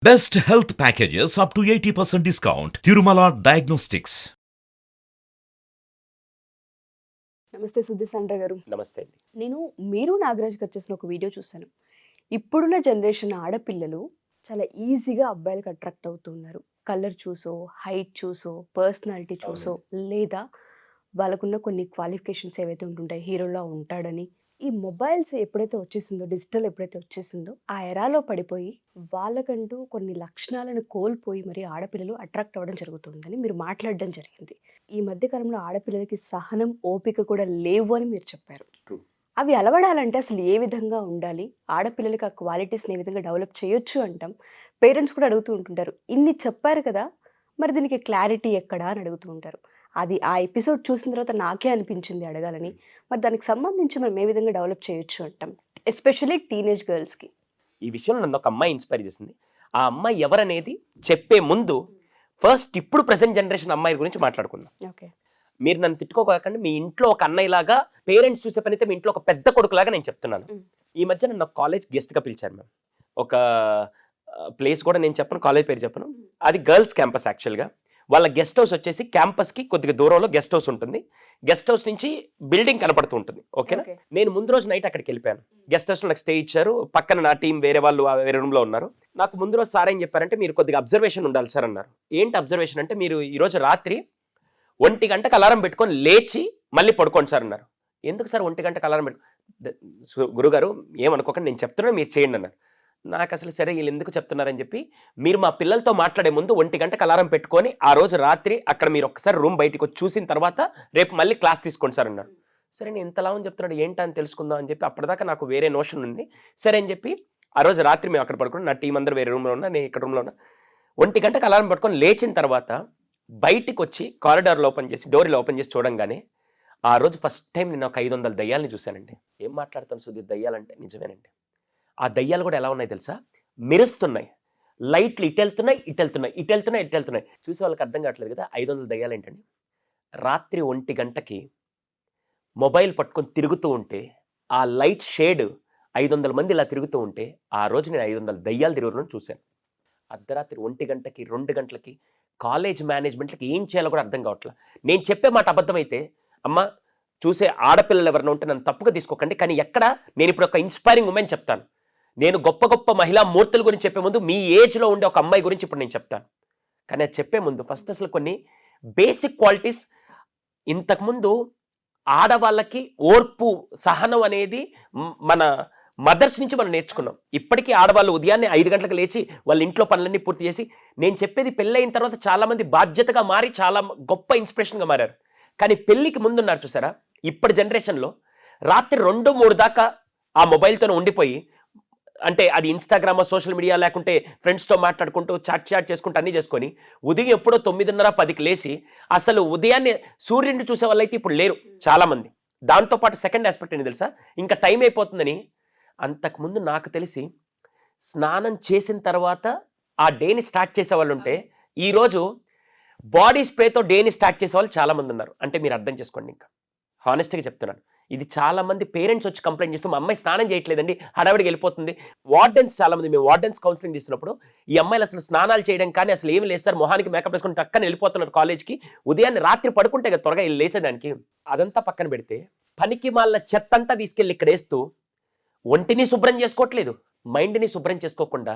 Best health packages up to 80% discount. Tirumala Diagnostics. నమస్తే సుధీర్ గారు. నమస్తే అండి. నేను మీరు నాగరాజ్ గారు చేసిన ఒక వీడియో చూశాను. ఇప్పుడున్న జనరేషన్ ఆడపిల్లలు చాలా ఈజీగా అబ్బాయిలకు అట్రాక్ట్ అవుతున్నారు. కలర్ చూసో, హైట్ చూసో, పర్సనాలిటీ చూసో, లేదా వాళ్ళకున్న కొన్ని క్వాలిఫికేషన్స్ ఏవైతే ఉంటుంటాయి, హీరోలా ఉంటాడని. ఈ మొబైల్స్ ఎప్పుడైతే వచ్చేసిందో, డిజిటల్ ఎప్పుడైతే వచ్చేసిందో, ఆ ఎరాలో పడిపోయి వాళ్ళకంటూ కొన్ని లక్షణాలను కోల్పోయి మరి ఆడపిల్లలు అట్రాక్ట్ అవ్వడం జరుగుతుందని మీరు మాట్లాడడం జరిగింది. ఈ మధ్య కాలంలో ఆడపిల్లలకి సహనం, ఓపిక కూడా లేవు అని మీరు చెప్పారు. True. అవి అలవడాలంటే అసలు ఏ విధంగా ఉండాలి, ఆడపిల్లలకి ఆ క్వాలిటీస్ని ఏ విధంగా డెవలప్ చేయొచ్చు అంటాం. పేరెంట్స్ కూడా అడుగుతూ ఉంటుంటారు, ఇన్ని చెప్పారు కదా, మరి దీనికి క్లారిటీ ఎక్కడా అని అడుగుతూ ఉంటారు. అది ఆ ఎపిసోడ్ చూసిన తర్వాత నాకే అనిపించింది అడగాలని. మరి దానికి సంబంధించి మనం ఏ విధంగా డెవలప్ చేయొచ్చు అంటాం, ఎస్పెషల్లీ టీనేజ్ గర్ల్స్కి. ఈ విషయంలో నన్ను ఒక అమ్మాయి ఇన్స్పైర్ చేసింది. ఆ అమ్మాయి ఎవరనేది చెప్పే ముందు ఫస్ట్ ఇప్పుడు ప్రెసెంట్ జనరేషన్ అమ్మాయి గురించి మాట్లాడుకుందాం. ఓకే, మీరు నన్ను తిట్టుకోకండి. మీ ఇంట్లో ఒక అన్నయ్యలాగా, పేరెంట్స్ చూసే పని అయితే మీ ఇంట్లో ఒక పెద్ద కొడుకులాగా నేను చెప్తున్నాను. ఈ మధ్య నన్ను కాలేజ్ గెస్ట్గా పిలిచారు మ్యామ్. ఒక ప్లేస్ కూడా నేను చెప్పను, కాలేజ్ పేరు చెప్పను. అది గర్ల్స్ క్యాంపస్. యాక్చువల్గా వాళ్ళ గెస్ట్ హౌస్ వచ్చేసి క్యాంపస్కి కొద్దిగా దూరంలో గెస్ట్ హౌస్ ఉంటుంది. గెస్ట్ హౌస్ నుంచి బిల్డింగ్ కనపడుతూ ఉంటుంది. ఓకేనా? Okay. నేను ముందు రోజు నైట్ అక్కడికి వెళ్ళిపోయాను. గెస్ట్ హౌస్లో నాకు స్టే ఇచ్చారు. పక్కన నా టీం వేరే వాళ్ళు వేరే రూమ్లో ఉన్నారు. నాకు ముందు రోజు సార్ ఏం చెప్పారంటే, మీరు కొద్దిగా అబ్జర్వేషన్ ఉండాలి సార్ అన్నారు. ఏంటి అబ్జర్వేషన్ అంటే, మీరు ఈరోజు రాత్రి 1 గంటకు అలారం పెట్టుకొని లేచి మళ్ళీ పడుకోండి సార్ అన్నారు. ఎందుకు సార్ 1 గంటకు అలారం గురుగారు ఏమనుకోకండి, నేను చెప్తున్నాను, మీరు చేయండి అన్నారు. నాకు అసలు సరే వీళ్ళు ఎందుకు చెప్తున్నారని చెప్పి, మీరు మా పిల్లలతో మాట్లాడే ముందు 1 గంటకు అలారం పెట్టుకొని ఆ రోజు రాత్రి అక్కడ మీరు ఒకసారి రూమ్ బయటకు వచ్చి చూసిన తర్వాత రేపు మళ్ళీ క్లాస్ తీసుకోండి సార్ అన్నారు. సరే నేను ఇంతలా అని చెప్తున్నాడు, ఏంటని తెలుసుకుందాం అని చెప్పి అప్పటిదాకా నాకు వేరే నోషన్ ఉంది. సరే అని చెప్పి ఆ రోజు రాత్రి మేము అక్కడ పడుకున్నాం. నా టీం అందరూ వేరే రూమ్లో ఉన్నా, నేను ఇక్కడ రూమ్లో ఉన్నా. 1 గంటకు అలారం పెట్టుకొని లేచిన తర్వాత బయటికి వచ్చి కారిడార్లో ఓపెన్ చేసి, డోర్లో ఓపెన్ చేసి చూడంగానే ఆ రోజు ఫస్ట్ టైం నేను ఒక 500 దయ్యాలని చూశానండి. ఏం మాట్లాడతాను సుధీర్, దయ్యాలంటే నిజమేనండి. ఆ దయ్యాలు కూడా ఎలా ఉన్నాయి తెలుసా? మెరుస్తున్నాయి. లైట్లు ఇటు వెళ్తున్నాయి, ఇటు వెళ్తున్నాయి, ఇటు వెళ్తున్నాయి, ఇటు వెళ్తున్నాయి. చూసే వాళ్ళకి అర్థం కావట్లేదు కదా. 500 దయ్యాలు ఏంటండి? రాత్రి 1 గంటకి మొబైల్ పట్టుకొని తిరుగుతూ ఉంటే ఆ లైట్ షేడ్ 500 మంది ఇలా తిరుగుతూ ఉంటే ఆ రోజు నేను 500 దయ్యాలు తిరుగుతున్నాను చూశాను. అర్ధరాత్రి 1 గంటకి 2 గంటలకి కాలేజ్ మేనేజ్మెంట్లకి ఏం చేయాలో కూడా అర్థం కావట్లేదు. నేను చెప్పే మాట అబద్ధమైతే, అమ్మ చూసే ఆడపిల్లలు ఎవరైనా ఉంటే నన్ను తప్పుగా తీసుకోకండి. కానీ ఎక్కడ నేను ఇప్పుడు ఒక ఇన్స్పైరింగ్ ఉమెన్ చెప్తాను. నేను గొప్ప గొప్ప మహిళా మూర్తుల గురించి చెప్పే ముందు మీ ఏజ్లో ఉండే ఒక అమ్మాయి గురించి ఇప్పుడు నేను చెప్తాను. కానీ అది చెప్పే ముందు ఫస్ట్ అసలు కొన్ని బేసిక్ క్వాలిటీస్. ఇంతకుముందు ఆడవాళ్ళకి ఓర్పు, సహనం అనేది మన మదర్స్ నుంచి మనం నేర్చుకున్నాం. ఇప్పటికీ ఆడవాళ్ళు ఉదయాన్నే 5 గంటలకు లేచి వాళ్ళ ఇంట్లో పనులన్నీ పూర్తి చేసి, నేను చెప్పేది పెళ్ళైన తర్వాత చాలామంది బాధ్యతగా మారి చాలా గొప్ప ఇన్స్పిరేషన్గా మారారు. కానీ పెళ్ళికి ముందున్నారు చూసారా, ఇప్పటి జనరేషన్లో రాత్రి 2-3 దాకా ఆ మొబైల్తోనే ఉండిపోయి, అంటే అది ఇన్స్టాగ్రామ్, సోషల్ మీడియా, లేకుంటే ఫ్రెండ్స్తో మాట్లాడుకుంటూ చాట్ చేసుకుంటూ అన్నీ చేసుకొని ఉదయం ఎప్పుడో 9:30-10కి లేచి అసలు ఉదయాన్నే సూర్యుడిని చూసే వాళ్ళైతే ఇప్పుడు లేరు చాలామంది. దాంతోపాటు సెకండ్ ఆస్పెక్ట్ ఏంటి తెలుసా, ఇంకా టైం అయిపోతుందని. అంతకుముందు నాకు తెలిసి స్నానం చేసిన తర్వాత ఆ డేని స్టార్ట్ చేసేవాళ్ళు ఉంటే, ఈరోజు బాడీ స్ప్రేతో డేని స్టార్ట్ చేసే వాళ్ళు చాలామంది ఉన్నారు. అంటే మీరు అర్థం చేసుకోండి. ఇంకా హానెస్ట్గా చెప్తున్నాను, ఇది చాలామంది పేరెంట్స్ వచ్చి కంప్లైంట్ చేస్తూ, మా అమ్మాయి స్నానం చేయట్లేదండి, హడావిడికి వెళ్ళిపోతుంది. వార్డెన్స్ చాలామంది, మేము వార్డెన్స్ కౌన్సిలింగ్ చేసినప్పుడు ఈ అమ్మాయిలు అసలు స్నానాలు చేయడం కానీ అసలు ఏమి లేదు సార్, మొహానికి మేకప్ వేసుకుని టక్కని వెళ్ళిపోతున్నారు కాలేజ్కి. ఉదయాన్నే రాత్రి పడుకుంటే కదా త్వరగా లేసేదానికి. అదంతా పక్కన పెడితే పనికి మాలిన చెత్త అంతా తీసుకెళ్ళి ఇక్కడ వేస్తూ ఒంటిని శుభ్రం చేసుకోవట్లేదు, మైండ్ని శుభ్రం చేసుకోకుండా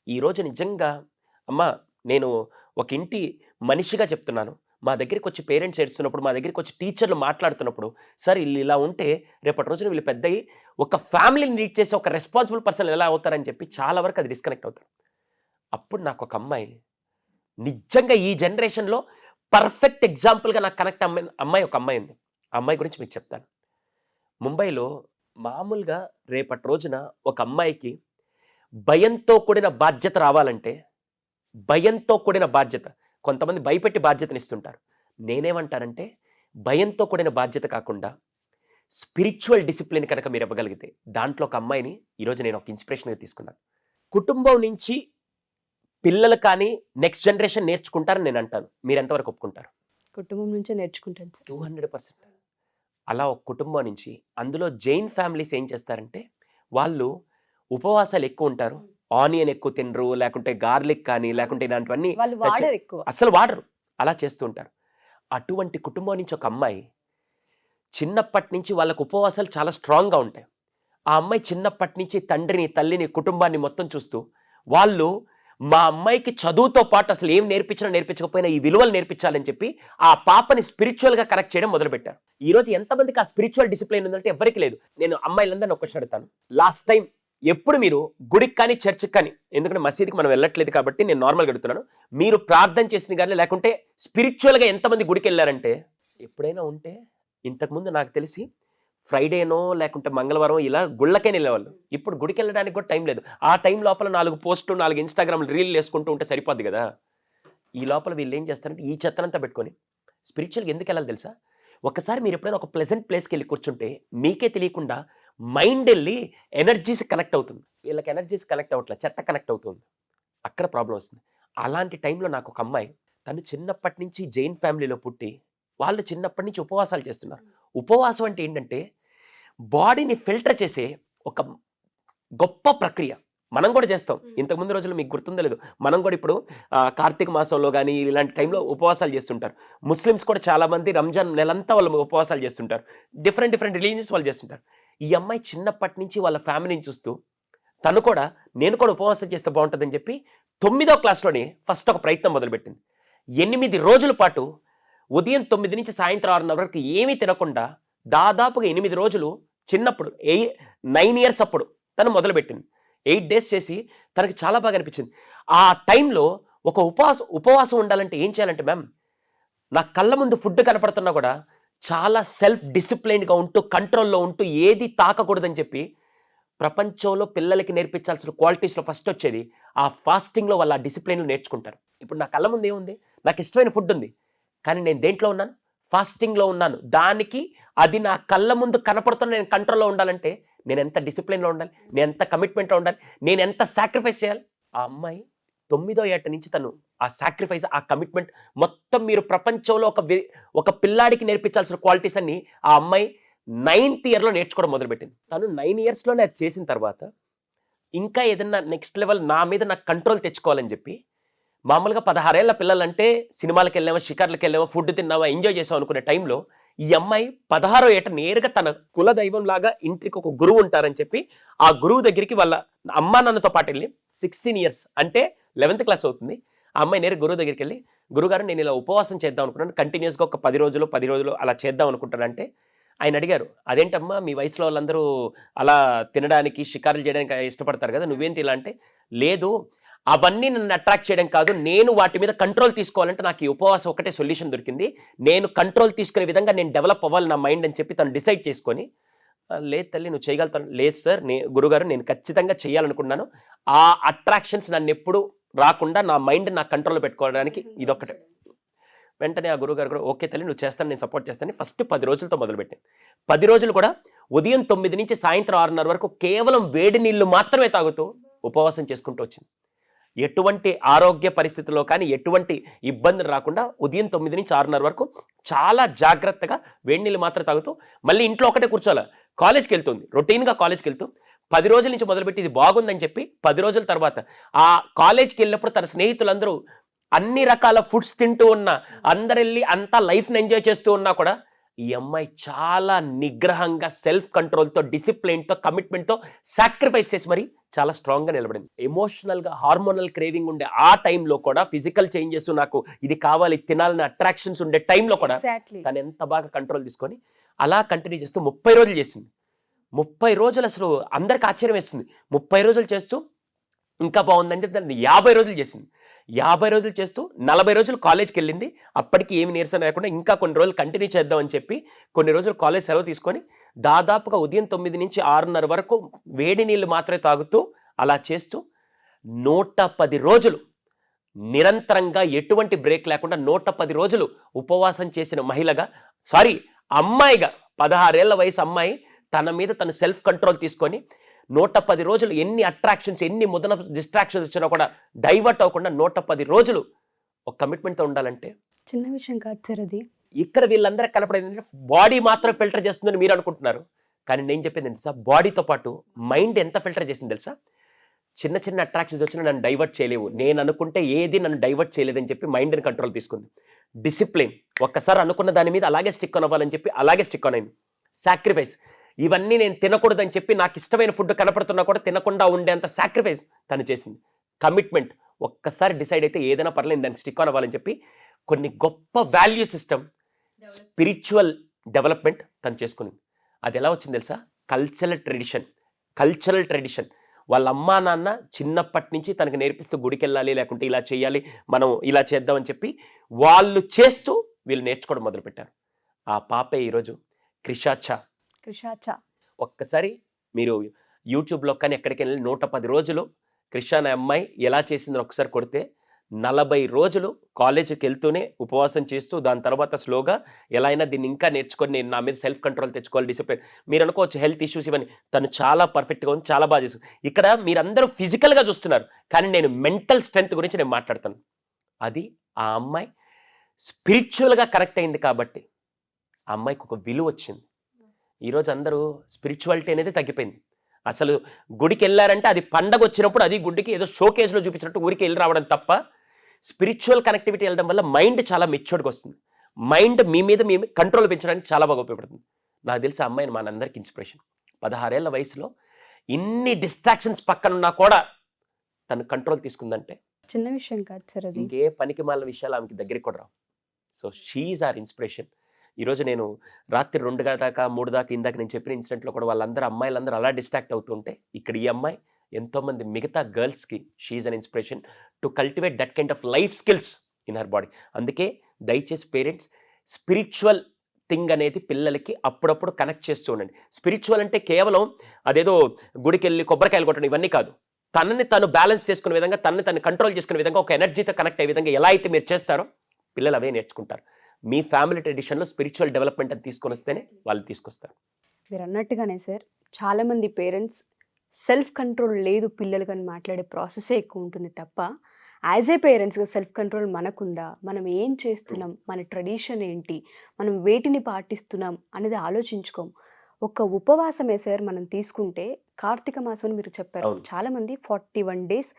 ఈరోజు నిజంగా అమ్మ, నేను ఒక ఇంటి మనిషిగా చెప్తున్నాను. మా దగ్గరికి వచ్చి పేరెంట్స్ ఏడుస్తున్నప్పుడు, మా దగ్గరికి వచ్చి టీచర్లు మాట్లాడుతున్నప్పుడు, సార్ వీళ్ళు ఇలా ఉంటే రేపటి రోజున వీళ్ళు పెద్దయి ఒక ఫ్యామిలీని లీడ్ చేసి ఒక రెస్పాన్సిబుల్ పర్సన్ ఎలా అవుతారని చెప్పి చాలా వరకు అది డిస్కనెక్ట్ అవుతారు. అప్పుడు నాకు ఒక అమ్మాయి నిజంగా ఈ జనరేషన్లో పర్ఫెక్ట్ ఎగ్జాంపుల్గా నాకు కనెక్ట్ అమ్మాయి ఒక అమ్మాయి ఉంది. ఆ అమ్మాయి గురించి మీకు చెప్తాను. ముంబైలో మామూలుగా రేపటి రోజున ఒక అమ్మాయికి భయంతో కూడిన బాధ్యత రావాలంటే, భయంతో కూడిన బాధ్యత, కొంతమంది భయపెట్టి బాధ్యతనిస్తుంటారు. నేనేమంటానంటే, భయంతో కూడిన బాధ్యత కాకుండా స్పిరిచువల్ డిసిప్లిన్ కనుక మీరు ఇవ్వగలిగితే, దాంట్లో ఒక అమ్మాయిని ఈరోజు నేను ఒక ఇన్స్పిరేషన్గా తీసుకున్నాను. కుటుంబం నుంచి పిల్లలు కానీ నెక్స్ట్ జనరేషన్ నేర్చుకుంటారని నేను అంటాను. మీరు ఎంతవరకు ఒప్పుకుంటారు? కుటుంబం నుంచే నేర్చుకుంటాను సార్. 200%. అలా ఒక కుటుంబం నుంచి, అందులో జైన్ ఫ్యామిలీస్ ఏం చేస్తారంటే, వాళ్ళు ఉపవాసాలు ఎక్కువ ఉంటారు, ఆనియన్ ఎక్కువ తినరు, లేకుంటే గార్లిక్ కానీ, లేకుంటే ఇలాంటివన్నీ వాళ్ళు వాడరు ఎక్కువ. అస్సలు వాడరు. అలా చేస్తూ ఉంటారు. అటువంటి కుటుంబం నుంచి ఒక అమ్మాయి చిన్నప్పటి నుంచి వాళ్ళకు ఉపవాసాలు చాలా స్ట్రాంగ్గా ఉంటాయి. ఆ అమ్మాయి చిన్నప్పటి నుంచి తండ్రిని, తల్లిని, కుటుంబాన్ని మొత్తం చూస్తూ వాళ్ళు మా అమ్మాయికి చదువుతో పాటు అసలు ఏం నేర్పించకపోయినా ఈ విలువలు నేర్పించాలని చెప్పి ఆ పాపని స్పిరిచువల్గా కరెక్ట్ చేయడం మొదలుపెట్టారు. ఈ రోజు ఎంతమందికి ఆ స్పిరిచువల్ డిసిప్లిన్ ఉందంటే ఎవరికి లేదు. నేను అమ్మాయిలందరినీ ఒక క్వశ్చన్ అడుగుతాను. లాస్ట్ టైం ఎప్పుడు మీరు గుడికి కానీ చర్చికి కానీ, ఎందుకంటే మసీదుకి మనం వెళ్ళట్లేదు కాబట్టి నేను నార్మల్గా అడుగుతున్నాను, మీరు ప్రార్థన చేసింది కానీ లేకుంటే స్పిరిచువల్గా ఎంతమంది గుడికి వెళ్ళారంటే ఎప్పుడైనా ఉంటే ఇంతకుముందు నాకు తెలిసి ఫ్రైడేనో లేకుంటే మంగళవారం ఇలా గుళ్ళకే వెళ్ళేవాళ్ళు. ఇప్పుడు గుడికి వెళ్ళడానికి కూడా టైం లేదు. ఆ టైం లోపల 4 పోస్టులు 4 ఇన్స్టాగ్రామ్ రీల్ వేసుకుంటూ ఉంటే సరిపోద్ది కదా. ఈ లోపల వీళ్ళు ఏం చేస్తారంటే ఈ చెత్తనంతా పెట్టుకొని స్పిరిచువల్గా ఎందుకు వెళ్ళాలి తెలుసా? ఒకసారి మీరు ఎప్పుడైనా ఒక ప్లెజెంట్ ప్లేస్కి వెళ్ళి కూర్చుంటే మీకే తెలియకుండా మైండ్ వెళ్ళి ఎనర్జీస్ కనెక్ట్ అవుతుంది. వీళ్ళకి ఎనర్జీస్ కనెక్ట్ అవ్వట్లేదు, చెత్త కనెక్ట్ అవుతుంది. అక్కడ ప్రాబ్లం వస్తుంది. అలాంటి టైంలో నాకు ఒక అమ్మాయి, తను చిన్నప్పటి నుంచి జైన్ ఫ్యామిలీలో పుట్టి వాళ్ళు చిన్నప్పటి నుంచి ఉపవాసాలు చేస్తున్నారు. ఉపవాసం అంటే ఏంటంటే బాడీని ఫిల్టర్ చేసే ఒక గొప్ప ప్రక్రియ. మనం కూడా చేస్తాం. ఇంతకుముందు రోజుల్లో మీకు గుర్తుందో లేదు, మనం కూడా ఇప్పుడు కార్తీక మాసంలో కానీ ఇలాంటి టైంలో ఉపవాసాలు చేస్తుంటారు. ముస్లిమ్స్ కూడా చాలామంది రంజాన్ నెలంతా వాళ్ళు ఉపవాసాలు చేస్తుంటారు. డిఫరెంట్ రిలీజియన్స్ వాళ్ళు చేస్తుంటారు. ఈ అమ్మాయి చిన్నప్పటి నుంచి వాళ్ళ ఫ్యామిలీని చూస్తూ తను కూడా నేను కూడా ఉపవాసం చేస్తే బాగుంటుందని చెప్పి 9వ క్లాస్లోనే ఫస్ట్ ఒక ప్రయత్నం మొదలుపెట్టింది. 8 రోజుల పాటు ఉదయం 9 నుంచి సాయంత్రం 6 వరకు ఏమీ తినకుండా దాదాపుగా 8 రోజులు, చిన్నప్పుడు 9 years అప్పుడు తను మొదలుపెట్టింది. 8 days చేసి తనకి చాలా బాగా అనిపించింది. ఆ టైంలో ఒక ఉపవాసం ఉండాలంటే ఏం చేయాలంటే, మ్యామ్ నా కళ్ళ ముందు ఫుడ్ కనపడుతున్నా కూడా చాలా సెల్ఫ్ డిసిప్లైన్గా ఉంటూ కంట్రోల్లో ఉంటూ ఏది తాకకూడదని చెప్పి ప్రపంచంలో పిల్లలకి నేర్పించాల్సిన క్వాలిటీస్లో ఫస్ట్ వచ్చేది ఆ ఫాస్టింగ్లో వాళ్ళు ఆ డిసిప్లైన్లు నేర్చుకుంటారు. ఇప్పుడు నా కళ్ళ ముందు ఏముంది, నాకు ఇష్టమైన ఫుడ్ ఉంది, కానీ నేను దేంట్లో ఉన్నాను, ఫాస్టింగ్లో ఉన్నాను. దానికి అది నా కళ్ళ ముందు కనపడుతున్న నేను కంట్రోల్లో ఉండాలంటే నేను ఎంత డిసిప్లిన్లో ఉండాలి, నేను ఎంత కమిట్మెంట్లో ఉండాలి, నేను ఎంత సాక్రిఫైస్ చేయాలి. ఆ అమ్మాయి 9వ ఏట నుంచి తను ఆ సాక్రిఫైస్, ఆ కమిట్మెంట్ మొత్తం మీరు ప్రపంచంలో ఒక పిల్లాడికి నేర్పించాల్సిన క్వాలిటీస్ అన్ని ఆ అమ్మాయి 9th yearలో నేర్చుకోవడం మొదలుపెట్టింది. తను 9 yearsలోనే అది చేసిన తర్వాత ఇంకా ఏదన్నా నెక్స్ట్ లెవెల్ నా మీద నాకు కంట్రోల్ తెచ్చుకోవాలని చెప్పి, మామూలుగా 16 ఏళ్ల పిల్లలంటే సినిమాలకు వెళ్ళామా, షికార్లకు వెళ్ళామా, ఫుడ్ తిన్నామా, ఎంజాయ్ చేసాం అనుకునే టైంలో ఈ అమ్మాయి 16వ ఏట నేరుగా తన కుల దైవం లాగా ఇంటికి ఒక గురువు ఉంటారని చెప్పి ఆ గురువు దగ్గరికి వాళ్ళ అమ్మా నాన్నతో పాటు వెళ్ళి 16 years అంటే 11th class అవుతుంది. ఆ అమ్మాయి నేరుగా గురువు దగ్గరికి వెళ్ళి, గురుగారు నేను ఇలా ఉపవాసం చేద్దాం అనుకున్నాను, కంటిన్యూస్గా ఒక 10 రోజులు అలా చేద్దాం అనుకుంటానంటే ఆయన అడిగారు, అదేంటమ్మా మీ వయసులో వాళ్ళందరూ అలా తినడానికి షికారులు చేయడానికి ఇష్టపడతారు కదా, నువ్వేంటి ఇలా అంటే, లేదు అవన్నీ నన్ను అట్రాక్ట్ చేయడం కాదు, నేను వాటి మీద కంట్రోల్ తీసుకోవాలంటే నాకు ఈ ఉపవాసం ఒకటే సొల్యూషన్ దొరికింది, నేను కంట్రోల్ తీసుకునే విధంగా నేను డెవలప్ అవ్వాలి నా మైండ్ అని చెప్పి తను డిసైడ్ చేసుకొని, లేదు తల్లి నువ్వు చేయగలుగుతాను, లేదు సార్ గురుగారు నేను ఖచ్చితంగా చేయాలనుకున్నాను, ఆ అట్రాక్షన్స్ నన్ను ఎప్పుడు రాకుండా నా మైండ్ నా కంట్రోల్లో పెట్టుకోవడానికి ఇదొక్కటే. వెంటనే ఆ గురుగారు కూడా ఓకే తల్లి నువ్వు చేస్తాను, నేను సపోర్ట్ చేస్తాను. ఫస్ట్ 10 రోజులతో మొదలుపెట్టాను. 10 రోజులు కూడా ఉదయం 9 నుంచి సాయంత్రం 6:30 వరకు కేవలం వేడి నీళ్లు మాత్రమే తాగుతూ ఉపవాసం చేసుకుంటూ వచ్చింది. ఎటువంటి ఆరోగ్య పరిస్థితుల్లో కానీ ఎటువంటి ఇబ్బంది రాకుండా ఉదయం 9 నుంచి 6:30 వరకు చాలా జాగ్రత్తగా వేడి నీళ్ళు మాత్రం తాగుతూ మళ్ళీ ఇంట్లో ఒకటే కూర్చోాలి. కాలేజ్కి వెళ్తుంది, రొటీన్గా కాలేజ్కి వెళ్తూ 10 రోజుల నుంచి మొదలుపెట్టి ఇది బాగుందని చెప్పి 10 రోజుల తర్వాత ఆ కాలేజ్కి వెళ్ళినప్పుడు తన స్నేహితులందరూ అన్ని రకాల ఫుడ్స్ తింటూ ఉన్నా, అందరు వెళ్ళి అంతా లైఫ్ని ఎంజాయ్ చేస్తూ ఉన్నా కూడా ఈ అమ్మాయి చాలా నిగ్రహంగా సెల్ఫ్ కంట్రోల్తో, డిసిప్లిన్తో, కమిట్మెంట్తో సాక్రిఫైస్ చేసి మరి చాలా స్ట్రాంగ్గా నిలబడింది. ఎమోషనల్గా హార్మోనల్ క్రేవింగ్ ఉండే ఆ టైంలో కూడా, ఫిజికల్ చేంజెస్ నాకు ఇది కావాలి తినాలని అట్రాక్షన్స్ ఉండే టైంలో కూడా తను ఎంత బాగా కంట్రోల్ తీసుకొని అలా కంటిన్యూ చేస్తూ 30 రోజులు చేసింది. 30 రోజులు అసలు అందరికి ఆశ్చర్యం వేస్తుంది. 30 రోజులు చేస్తూ ఇంకా బాగుందంటే దాన్ని 50 రోజులు చేసింది. 50 రోజులు చేస్తూ 40 రోజులు కాలేజ్కి వెళ్ళింది. అప్పటికి ఏమి నీరసన లేకుండా ఇంకా కొన్ని రోజులు కంటిన్యూ చేద్దామని చెప్పి కొన్ని రోజులు కాలేజ్ సెలవు తీసుకొని దాదాపుగా ఉదయం 9 నుంచి 6:30 వరకు వేడి నీళ్ళు మాత్రమే తాగుతూ అలా చేస్తూ 110 రోజులు నిరంతరంగా ఎటువంటి బ్రేక్ లేకుండా 110 రోజులు ఉపవాసం చేసిన మహిళగా, అమ్మాయిగా, 16 ఏళ్ల వయసు అమ్మాయి తన మీద తను సెల్ఫ్ కంట్రోల్ తీసుకొని 110 రోజులు ఎన్ని అట్రాక్షన్స్, ఎన్ని ముదన డిస్ట్రాక్షన్స్ వచ్చినా కూడా డైవర్ట్ అవ్వకుండా 110 రోజులు ఒక కమిట్మెంట్తో ఉండాలంటే చిన్న విషయం కాదు సార్ అది. ఇక్కడ వీళ్ళందరికీ కనపడేది ఏంటంటే బాడీ మాత్రం ఫిల్టర్ చేస్తుందని మీరు అనుకుంటున్నారు, కానీ నేను చెప్పింది తెలుసా, బాడీతో పాటు మైండ్ ఎంత ఫిల్టర్ చేసింది తెలుసా. చిన్న చిన్న అట్రాక్షన్స్ వచ్చినా నన్ను డైవర్ట్ చేయలేవు, నేను అనుకుంటే ఏది నన్ను డైవర్ట్ చేయలేదని చెప్పి మైండ్ని కంట్రోల్ తీసుకుంది. డిసిప్లిన్, ఒక్కసారి అనుకున్న దాని మీద అలాగే స్టిక్ ఆన్ అవ్వాలని చెప్పి అలాగే స్టిక్ ఆన్ అయింది. సాక్రిఫైస్, ఇవన్నీ నేను తినకూడదని చెప్పి నాకు ఇష్టమైన ఫుడ్ కనపడుతున్నా కూడా తినకుండా ఉండేంత సాక్రిఫైస్ తను చేసింది. కమిట్మెంట్, ఒక్కసారి డిసైడ్ అయితే ఏదైనా పర్లేదు దానికి స్టిక్ ఆన్ అవ్వాలని చెప్పి కొన్ని గొప్ప వాల్యూ సిస్టమ్, స్పిరిచువల్ డెవలప్మెంట్ తను చేసుకునింది. అది ఎలా వచ్చింది తెలుసా? Cultural tradition. వాళ్ళ అమ్మా నాన్న చిన్నప్పటి నుంచి తనకు నేర్పిస్తూ గుడికి వెళ్ళాలి, లేకుంటే ఇలా చేయాలి, మనం ఇలా చేద్దామని చెప్పి వాళ్ళు చేస్తూ వీళ్ళు నేర్చుకోవడం మొదలుపెట్టారు. ఆ పాపే ఈరోజు క్రిషాచా. ఒక్కసారి మీరు యూట్యూబ్లో కానీ ఎక్కడికి వెళ్ళి 110 రోజులు క్రిషా అనే అమ్మాయి ఎలా చేసిందని ఒకసారి కొడితే 40 రోజులు కాలేజీకి వెళ్తూనే ఉపవాసం చేస్తూ దాని తర్వాత స్లోగా ఎలా అయినా దీన్ని ఇంకా నేర్చుకొని నేను నా మీద సెల్ఫ్ కంట్రోల్ తెచ్చుకోవాలి, డిసిప్లిన్. మీరు అనుకోవచ్చు హెల్త్ ఇష్యూస్ ఇవన్నీ, తను చాలా పర్ఫెక్ట్గా ఉంది, చాలా బాగా చేస్తుంది. ఇక్కడ మీరందరూ ఫిజికల్గా చూస్తున్నారు, కానీ నేను మెంటల్ స్ట్రెంగ్త్ గురించి నేను మాట్లాడతాను. అది ఆ అమ్మాయి స్పిరిచువల్గా కనెక్ట్ అయింది కాబట్టి ఆ అమ్మాయికి ఒక విలువ వచ్చింది. ఈరోజు అందరూ స్పిరిచువాలిటీ అనేది తగ్గిపోయింది. అసలు గుడికి వెళ్ళారంటే అది పండగ వచ్చినప్పుడు అది గుడికి ఏదో షోకేజ్లో చూపించినట్టు ఊరికి వెళ్ళి రావడం తప్ప, స్పిరిచువల్ కనెక్టివిటీ వెళ్ళడం వల్ల మైండ్ చాలా మెచ్యూర్డ్గా వస్తుంది. మైండ్ మీ మీద కంట్రోల్ పెంచడానికి చాలా బాగా ఉపయోగపడుతుంది. నాకు తెలిసి ఆ అమ్మాయిని మనందరికి ఇన్స్పిరేషన్. 16 ఏళ్ల వయసులో ఇన్ని డిస్ట్రాక్షన్స్ పక్కన ఉన్నా కూడా తను కంట్రోల్ తీసుకుందంటే చిన్న విషయం కాదు సార్ అది. ఇంకే పనికి మాలిన విషయాలు ఆమెకి దగ్గరికి కూడా రావు. So she are inspiration. ఈరోజు నేను రాత్రి 2 దాకా 3 దాకా ఇందాక నేను చెప్పిన ఇన్సిడెంట్లో కూడా వాళ్ళందరూ అమ్మాయిలందరూ అలా డిస్ట్రాక్ట్ అవుతుంటే ఇక్కడ ఈ అమ్మాయి ఎంతోమంది మిగతా గర్ల్స్కి she an inspiration to cultivate that kind of life skills in her body. అందుకే దయచేసి పేరెంట్స్ స్పిరిచువల్ థింగ్ అనేది పిల్లలకి అప్పుడప్పుడు కనెక్ట్ చేస్తూ ఉండండి. స్పిరిచువల్ అంటే కేవలం అదేదో గుడికి వెళ్ళి కొబ్బరికాయలు కొట్టడం ఇవన్నీ కాదు. తనని తను బ్యాలెన్స్ చేసుకునే విధంగా, తనని కంట్రోల్ చేసుకునే విధంగా, ఒక ఎనర్జీతో కనెక్ట్ అయ్యే విధంగా ఎలా అయితే మీరు చేస్తారో పిల్లలు అవే నేర్చుకుంటారు. మీ ఫ్యామిలీ ట్రెడిషన్లో స్పిరిచువల్ డెవలప్మెంట్ అని తీసుకొని వస్తేనే వాళ్ళు తీసుకొస్తారు. మీరు అన్నట్టుగానే సార్, చాలామంది పేరెంట్స్ సెల్ఫ్ కంట్రోల్ లేదు పిల్లలు కానీ మాట్లాడే ప్రాసెసే ఎక్కువ ఉంటుంది తప్ప, యాజ్ ఏ పేరెంట్స్గా సెల్ఫ్ కంట్రోల్ మనకుందా, మనం ఏం చేస్తున్నాం, మన ట్రెడిషన్ ఏంటి, మనం వేటిని పాటిస్తున్నాం అనేది ఆలోచించుకోం. ఒక ఉపవాసమే సార్ మనం తీసుకుంటే కార్తీక మాసం అని మీరు చెప్పారు, చాలామంది 41 days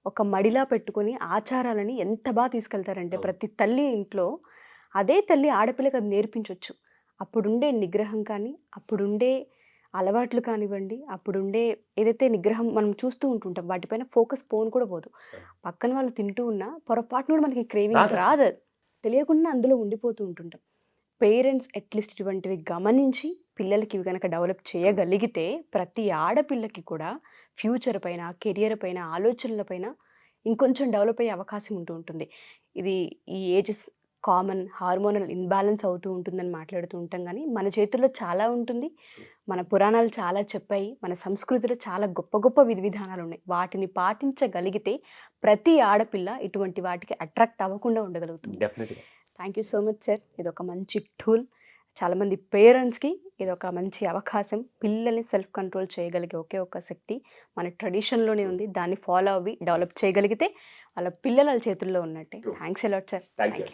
ఒక మడిలా పెట్టుకొని ఆచారాలని ఎంత బాగా తీసుకెళ్తారంటే ప్రతి తల్లి ఇంట్లో అదే తల్లి ఆడపిల్లకి అది నేర్పించవచ్చు. అప్పుడుండే నిగ్రహం కానీ, అప్పుడుండే అలవాట్లు కానివ్వండి, అప్పుడుండే ఏదైతే నిగ్రహం మనం చూస్తూ ఉంటుంటాం వాటిపైన ఫోకస్ పోను కూడా పోదు. పక్కన వాళ్ళు తింటూ ఉన్నా పొరపాటును కూడా మనకి క్రేవింగ్ రాదు, తెలియకుండా అందులో ఉండిపోతూ ఉంటుంటాం. పేరెంట్స్ అట్లీస్ట్ ఇటువంటివి గమనించి పిల్లలకి ఇవి కనుక డెవలప్ చేయగలిగితే ప్రతి ఆడపిల్లకి కూడా ఫ్యూచర్ పైన, కెరియర్ పైన, ఆలోచనల పైన ఇంకొంచెం డెవలప్ అయ్యే అవకాశం ఉంటూ ఉంటుంది. ఇది ఈ ఏజెస్ కామన్ హార్మోనల్ ఇన్బ్యాలెన్స్ అవుతూ ఉంటుందని మాట్లాడుతూ ఉంటాం, కానీ మన చేతుల్లో చాలా ఉంటుంది. మన పురాణాలు చాలా చెప్పాయి, మన సంస్కృతిలో చాలా గొప్ప గొప్ప విధి విధానాలు ఉన్నాయి. వాటిని పాటించగలిగితే ప్రతి ఆడపిల్ల ఇటువంటి వాటికి అట్రాక్ట్ అవ్వకుండా ఉండగలుగుతుంది. Thank you so much sir. ఇది ఒక మంచి టూల్. చాలామంది పేరెంట్స్కి ఇది ఒక మంచి అవకాశం. పిల్లల్ని సెల్ఫ్ కంట్రోల్ చేయగలిగే ఒకే ఒక శక్తి మన ట్రెడిషన్లోనే ఉంది. దాన్ని ఫాలో అవ్వి డెవలప్ చేయగలిగితే వాళ్ళ పిల్లల చేతుల్లో ఉన్నట్టే. Thanks allot sir. Thank you.